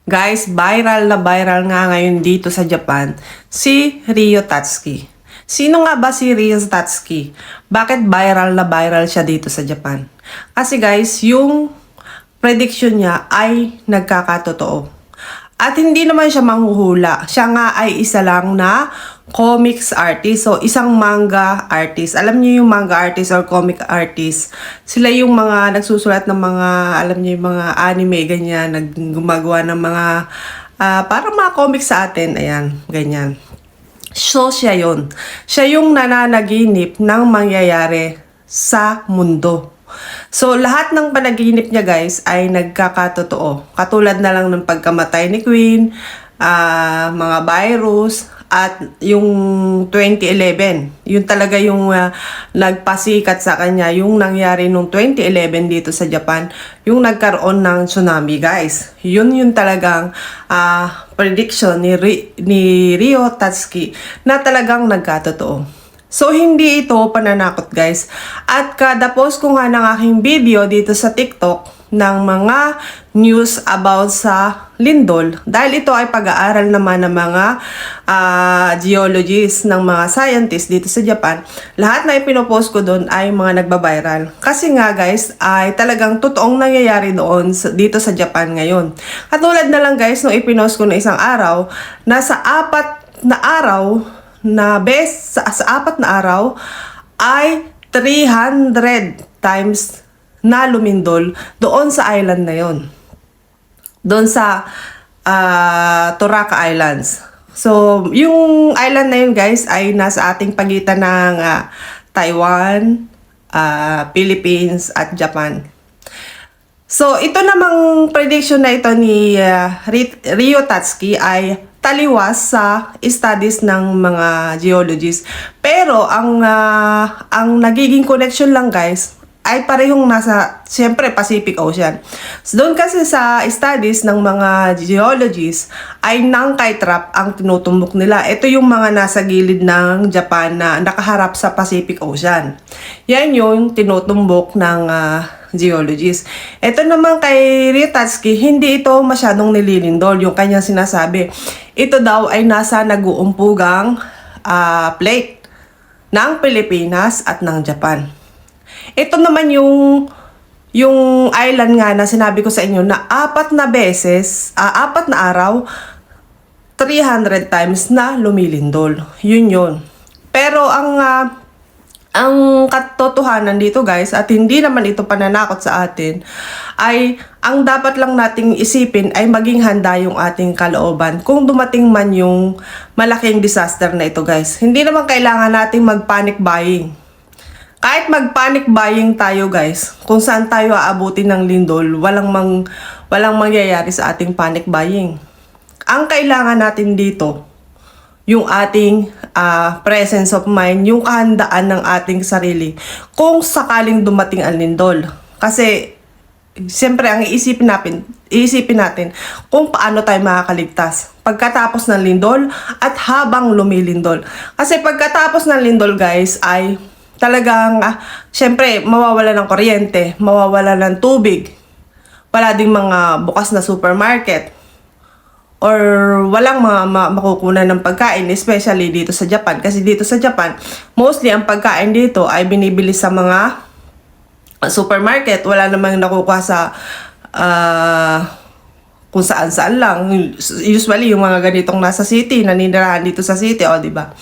Guys, viral na viral nga ngayon dito sa Japan si Ryo Tatsuki. Sino nga ba si Ryo Tatsuki? Bakit viral na viral siya dito sa Japan? Kasi guys, yung prediction niya ay nagkakatotoo. At hindi naman siya manghuhula. Siya nga ay isa lang na comics artist. So, isang manga artist. Alam niyo yung manga artist or comic artist. Sila yung mga nagsusulat ng mga, alam niyo yung mga anime, ganyan. Gumagawa ng mga, parang mga comics sa atin. Ayan, ganyan. So, siya yun. Siya yung nananaginip ng mangyayari sa mundo. So, lahat ng panaginip niya guys ay nagkakatotoo. Katulad na lang ng pagkamatay ni Queen, mga virus, at yung 2011. Yun talaga yung nagpasikat sa kanya, yung nangyari nung 2011 dito sa Japan, yung nagkaroon ng tsunami guys. Yun talagang prediction ni Ryo Tatsuki na talagang nagkatotoo. So, hindi ito pananakot guys. At kada post ko nga ng aking video dito sa TikTok ng mga news about sa lindol, dahil ito ay pag-aaral naman ng mga geologists, ng mga scientists dito sa Japan, lahat na ipinopost ko doon ay mga nagbabiral. Kasi nga guys, ay talagang totoong nangyayari doon dito sa Japan ngayon. Katulad na lang guys, nung ipinost ko na isang araw, nasa 4 na araw, sa 4 na araw ay 300 times na lumindol doon sa island na yon. Doon sa Toraka Islands. So, yung island na yun guys ay nasa ating pagitan ng Taiwan, Philippines at Japan. So, ito namang prediction na ito ni Ryo Tatsuki ay taliwas sa studies ng mga geologists. Pero ang nagiging connection lang guys ay parehong nasa, siyempre, Pacific Ocean. So, doon kasi sa studies ng mga geologists ay Nankai Trap ang tinutumbok nila. Ito yung mga nasa gilid ng Japan na nakaharap sa Pacific Ocean. Yan yung tinutumbok ng geologist. Ito naman kay Ryo Tatsuki, hindi ito masyadong nililindol yung kanyang sinasabi. Ito daw ay nasa nag-uumpugang plate ng Pilipinas at ng Japan. Ito naman yung island nga na sinabi ko sa inyo na 4 na beses, 4 na araw, 300 times na lumilindol. Yun. Pero ang katotohanan dito guys, at hindi naman ito pananakot sa atin, ay ang dapat lang nating isipin ay maging handa yung ating kalooban kung dumating man yung malaking disaster na ito guys. Hindi naman kailangan nating mag-panic buying. Kahit mag-panic buying tayo guys, kung saan tayo aabutin ng lindol, walang mangyayari sa ating panic buying. Ang kailangan natin dito, yung ating presence of mind, yung kahandaan ng ating sarili kung sakaling dumating ang lindol. Kasi, siyempre, ang iisipin natin kung paano tayo makakaligtas pagkatapos ng lindol at habang lumilindol. Kasi pagkatapos ng lindol guys ay talagang, siyempre, mawawala ng kuryente, mawawala ng tubig, wala ding mga bukas na supermarket, or walang makukunan ng pagkain, especially dito sa Japan. Kasi dito sa Japan, mostly ang pagkain dito ay binibili sa mga supermarket. Wala namang nakukuha sa kung saan-saan lang. Usually, yung mga ganitong nasa city, naninirahan dito sa city, diba?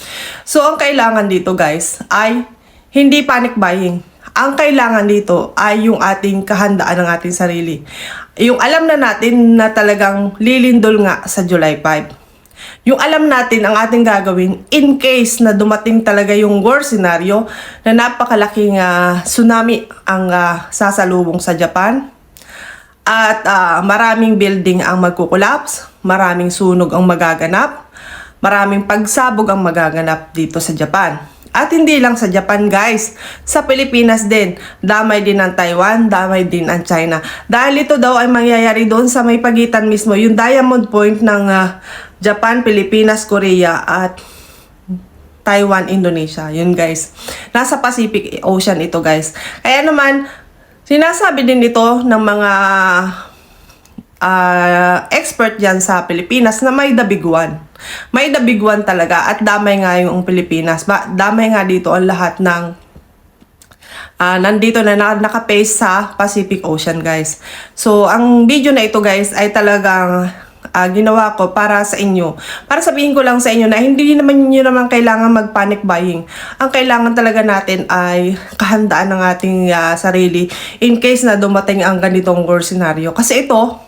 So, ang kailangan dito guys ay hindi panic buying. Ang kailangan dito ay yung ating kahandaan ng ating sarili. Yung alam na natin na talagang lilindol nga sa July 5. Yung alam natin ang ating gagawin in case na dumating talaga yung worst scenario na napakalaking tsunami ang sasalubong sa Japan. At maraming building ang magkukulaps, maraming sunog ang magaganap, maraming pagsabog ang magaganap dito sa Japan. At hindi lang sa Japan guys, sa Pilipinas din, damay din ang Taiwan, damay din ang China. Dahil ito daw ay mangyayari doon sa may pagitan mismo, yung Diamond Point ng Japan, Pilipinas, Korea at Taiwan, Indonesia. Yun guys, nasa Pacific Ocean ito guys. Kaya naman, sinasabi din ito ng mga expert dyan sa Pilipinas na may the big one. May the big one talaga at damay nga yung Pilipinas. Damay nga dito ang lahat ng nandito na naka-paste sa Pacific Ocean, guys. So, ang video na ito, guys, ay talagang ginawa ko para sa inyo. Para sabihin ko lang sa inyo na hindi naman nyo naman kailangan mag-panic buying. Ang kailangan talaga natin ay kahandaan ng ating sarili in case na dumating ang ganitong worst scenario. Kasi ito,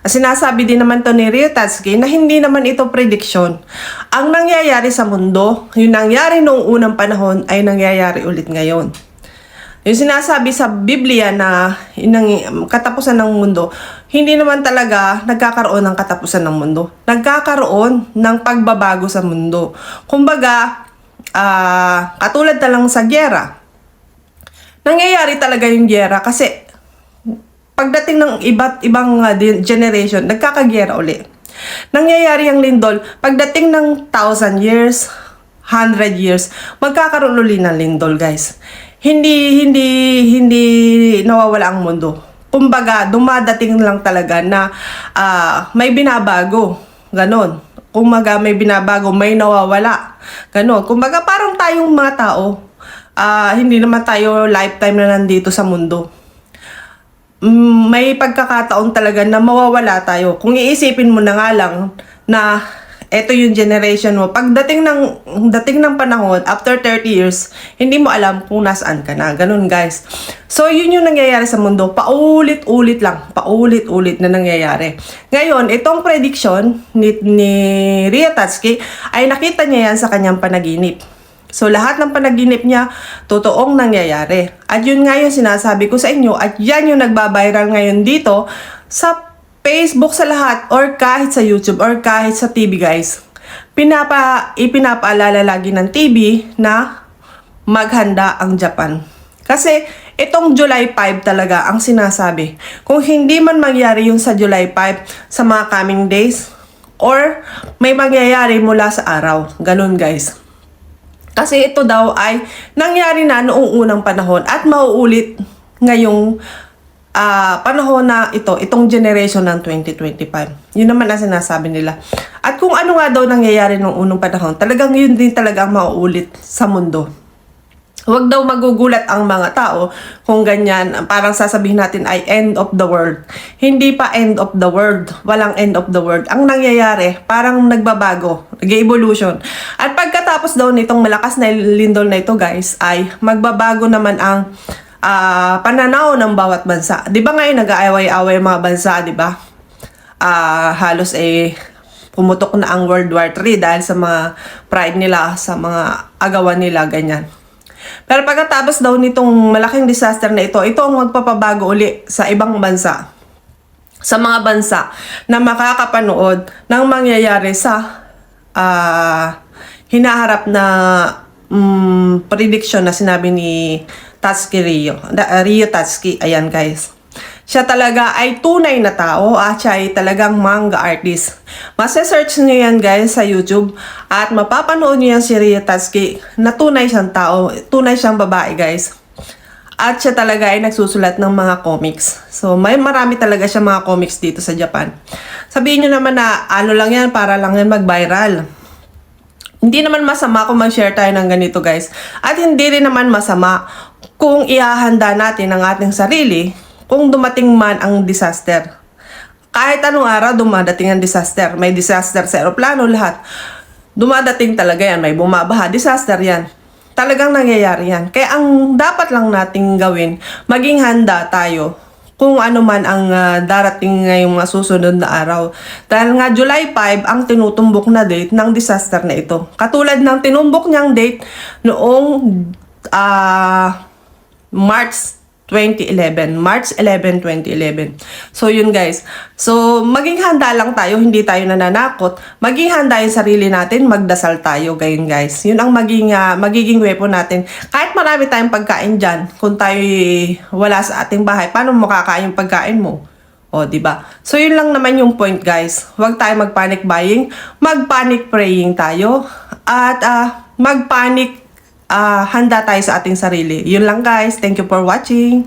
sinasabi din naman to ni Rio Tatsuki na hindi naman ito prediction. Ang nangyayari sa mundo, yung nangyari noong unang panahon ay nangyayari ulit ngayon. Yung sinasabi sa Biblia na katapusan ng mundo, hindi naman talaga nagkakaroon ng katapusan ng mundo. Nagkakaroon ng pagbabago sa mundo. Kumbaga, katulad na lang sa gyera. Nangyayari talaga yung gyera kasi pagdating ng iba't ibang generation, nagkakagyera uli. Nangyayari ang lindol, pagdating ng 1,000 years, 100 years, magkakaroon uli ng lindol, guys. Hindi nawawala ang mundo. Kumbaga, dumadating lang talaga na may binabago. Ganon. Kumbaga, may binabago, may nawawala. Ganon. Kumbaga, parang tayong mga tao, hindi naman tayo lifetime na nandito sa mundo. May pagkakataon talaga na mawawala tayo. Kung iisipin mo na nga lang na ito yung generation mo. Pagdating ng panahon, after 30 years, hindi mo alam kung nasaan ka na. Ganun, guys. So, yun yung nangyayari sa mundo. Paulit-ulit lang. Paulit-ulit na nangyayari. Ngayon, itong prediction ni Rio Tatsuki ay nakita niya yan sa kanyang panaginip. So, lahat ng panaginip niya, totoong nangyayari. At yun nga yung sinasabi ko sa inyo. At yan yung nagbabiral ngayon dito sa Facebook sa lahat or kahit sa YouTube or kahit sa TV, guys. Ipinapaalala lagi ng TV na maghanda ang Japan. Kasi itong July 5 talaga ang sinasabi. Kung hindi man mangyari yung sa July 5 sa mga coming days or may mangyayari mula sa araw. Ganun, guys. Kasi ito daw ay nangyari na noong unang panahon at mauulit ngayong panahon na itong generation ng 2025. Yun naman ang sinasabi nila. At kung ano nga daw nangyayari nung unang panahon, talagang yun din talaga ang mauulit sa mundo. Huwag daw magugulat ang mga tao kung ganyan, parang sasabihin natin ay end of the world. Hindi pa end of the world. Walang end of the world. Ang nangyayari, parang nagbabago, nag-evolution. At pagkatapos daw nitong malakas na lindol na ito, guys, ay magbabago naman ang pananaw ng bawat bansa. 'Di ba ngayon nag-aaway-away mga bansa, 'di ba? Halos pumutok na ang World War III dahil sa mga pride nila, sa mga agawan nila, ganyan. Pero pagkatapos daw nitong malaking disaster na ito ang magpapabago uli sa ibang bansa. Sa mga bansa na makakapanood ng mangyayari sa hinaharap na prediction na sinabi ni Rio Tatsuki. Ayan, guys. Siya talaga ay tunay na tao at siya ay talagang manga artist. Masa-search niyo yan, guys, sa YouTube at mapapanood niyo yan si Rio Tatsuki na tunay siyang tao, tunay siyang babae, guys. At siya talaga ay nagsusulat ng mga comics. So, marami talaga siya mga comics dito sa Japan. Sabihin niyo naman na ano lang yan, para lang yan mag-viral. Hindi naman masama kung mag-share tayo ng ganito, guys. At hindi rin naman masama kung ihahanda natin ang ating sarili kung dumating man ang disaster. Kahit anong araw dumadating ang disaster. May disaster sa aeroplano, lahat. Dumadating talaga yan. May bumabaha. Disaster yan. Talagang nangyayari yan. Kaya ang dapat lang nating gawin, maging handa tayo kung ano man ang darating ngayong mga susunod na araw. Dahil nga July 5 ang tinutumbok na date ng disaster na ito. Katulad ng tinumbok niyang date noong March 11, 2011. So, yun, guys. So, maging handa lang tayo, hindi tayo nananakot. Maging handa yung sarili natin, magdasal tayo, gayon, guys. Yun ang magiging weapon natin. Kahit marami tayong pagkain dyan, kung tayo wala sa ating bahay, paano mo kakain yung pagkain mo? O, diba? So, yun lang naman yung point, guys. Huwag tayo mag-panic buying, mag-panic praying tayo, at mag-panic handa tayo sa ating sarili. Yun lang, guys. Thank you for watching.